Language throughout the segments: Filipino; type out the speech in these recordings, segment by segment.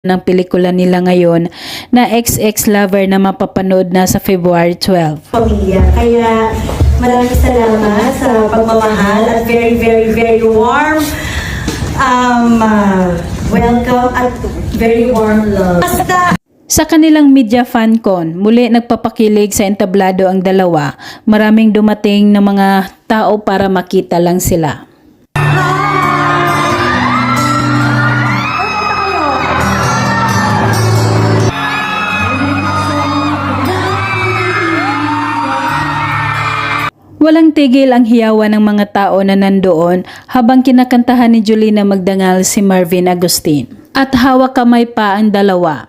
ng pelikula nila ngayon na XX Lover na mapapanood na sa February 12. Pamilya. Kaya maraming salamat sa pagmamahal at very, very, very warm welcome at very warm love. Basta Sa kanilang media fan con, muli nagpapakilig sa entablado ang dalawa. Maraming dumating na mga tao para makita lang sila. Walang tigil ang hiyawan ng mga tao na nandoon habang kinakantahan ni Julina Magdangal si Marvin Agustin. At hawak kamay pa ang dalawa.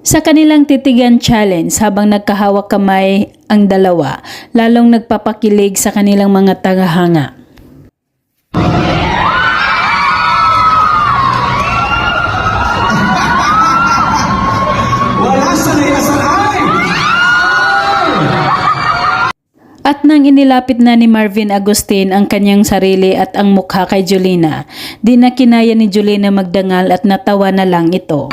Sa kanilang titigan challenge habang nagkahawak kamay ang dalawa, lalong nagpapakilig sa kanilang mga tagahanga. At nang inilapit na ni Marvin Agustin ang kanyang sarili at ang mukha kay Julina, di na kinaya ni Julina Magdangal at natawa na lang ito.